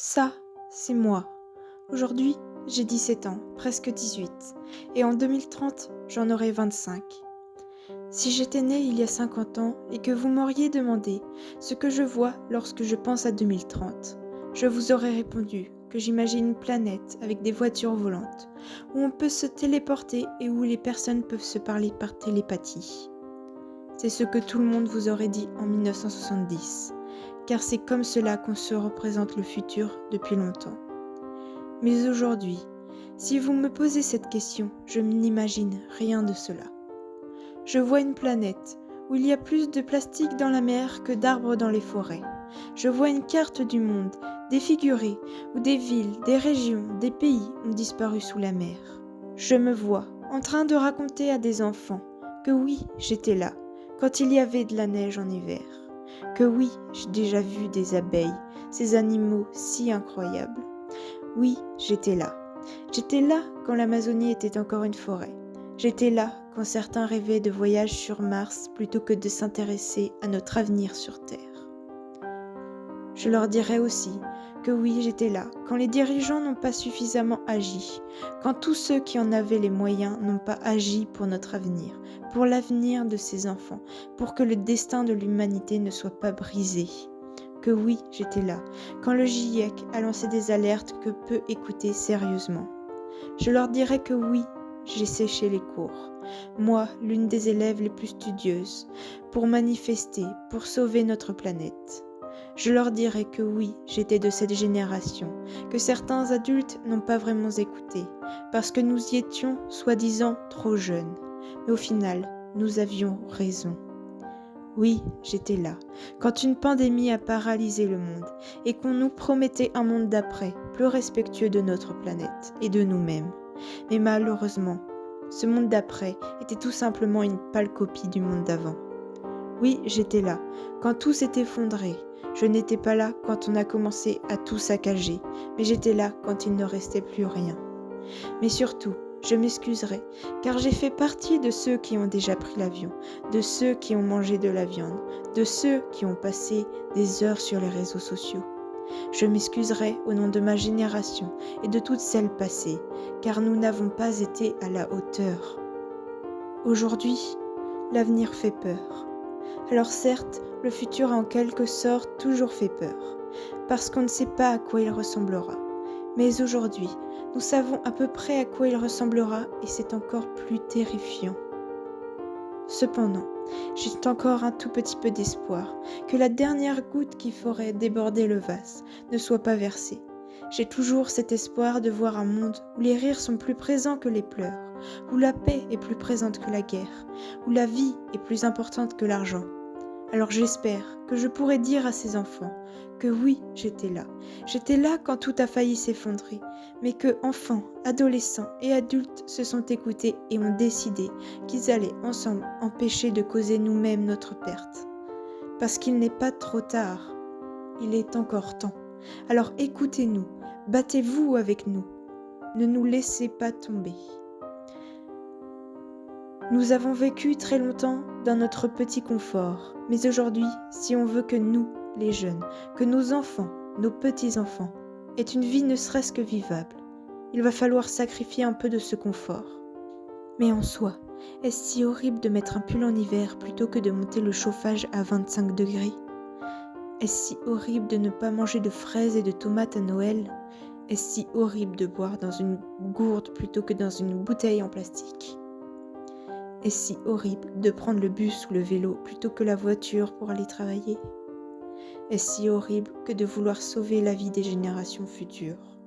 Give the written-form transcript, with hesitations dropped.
Ça, c'est moi. Aujourd'hui, j'ai 17 ans, presque 18, et en 2030, j'en aurai 25. Si j'étais née il y a 50 ans et que vous m'auriez demandé ce que je vois lorsque je pense à 2030, je vous aurais répondu que j'imagine une planète avec des voitures volantes, où on peut se téléporter et où les personnes peuvent se parler par télépathie. C'est ce que tout le monde vous aurait dit en 1970, car c'est comme cela qu'on se représente le futur depuis longtemps. Mais aujourd'hui, si vous me posez cette question, je n'imagine rien de cela. Je vois une planète où il y a plus de plastique dans la mer que d'arbres dans les forêts. Je vois une carte du monde défigurée où des villes, des régions, des pays ont disparu sous la mer. Je me vois en train de raconter à des enfants que oui, j'étais là, quand il y avait de la neige en hiver. Que oui, j'ai déjà vu des abeilles, ces animaux si incroyables. Oui, j'étais là. J'étais là quand l'Amazonie était encore une forêt. J'étais là quand certains rêvaient de voyages sur Mars plutôt que de s'intéresser à notre avenir sur Terre. Je leur dirai aussi que oui, j'étais là quand les dirigeants n'ont pas suffisamment agi, quand tous ceux qui en avaient les moyens n'ont pas agi pour notre avenir, pour l'avenir de ces enfants, pour que le destin de l'humanité ne soit pas brisé. Que oui, j'étais là, quand le GIEC a lancé des alertes que peu écoutaient sérieusement. Je leur dirai que oui, j'ai séché les cours, moi, l'une des élèves les plus studieuses, pour manifester, pour sauver notre planète. Je leur dirai que oui, j'étais de cette génération, que certains adultes n'ont pas vraiment écouté, parce que nous y étions, soi-disant, trop jeunes. Mais au final, nous avions raison. Oui, j'étais là, quand une pandémie a paralysé le monde et qu'on nous promettait un monde d'après, plus respectueux de notre planète et de nous-mêmes. Mais malheureusement, ce monde d'après était tout simplement une pâle copie du monde d'avant. Oui, j'étais là, quand tout s'est effondré. Je n'étais pas là quand on a commencé à tout saccager, mais j'étais là quand il ne restait plus rien. Mais surtout, je m'excuserai, car j'ai fait partie de ceux qui ont déjà pris l'avion, de ceux qui ont mangé de la viande, de ceux qui ont passé des heures sur les réseaux sociaux. Je m'excuserai au nom de ma génération et de toutes celles passées, car nous n'avons pas été à la hauteur. Aujourd'hui, l'avenir fait peur. Alors certes, le futur a en quelque sorte toujours fait peur, parce qu'on ne sait pas à quoi il ressemblera. Mais aujourd'hui, nous savons à peu près à quoi il ressemblera et c'est encore plus terrifiant. Cependant, j'ai encore un tout petit peu d'espoir que la dernière goutte qui ferait déborder le vase ne soit pas versée. J'ai toujours cet espoir de voir un monde où les rires sont plus présents que les pleurs, où la paix est plus présente que la guerre, où la vie est plus importante que l'argent. Alors j'espère que je pourrai dire à ces enfants que oui, j'étais là. J'étais là quand tout a failli s'effondrer, mais que enfants, adolescents et adultes se sont écoutés et ont décidé qu'ils allaient ensemble empêcher de causer nous-mêmes notre perte. Parce qu'il n'est pas trop tard, il est encore temps. Alors écoutez-nous, battez-vous avec nous, ne nous laissez pas tomber. Nous avons vécu très longtemps dans notre petit confort, mais aujourd'hui, si on veut que nous, les jeunes, que nos enfants, nos petits-enfants, aient une vie ne serait-ce que vivable, il va falloir sacrifier un peu de ce confort. Mais en soi, est-ce si horrible de mettre un pull en hiver plutôt que de monter le chauffage à 25 degrés ? Est-ce si horrible de ne pas manger de fraises et de tomates à Noël ? Est-ce si horrible de boire dans une gourde plutôt que dans une bouteille en plastique ? Est-ce si horrible de prendre le bus ou le vélo plutôt que la voiture pour aller travailler ? Est-ce si horrible que de vouloir sauver la vie des générations futures ?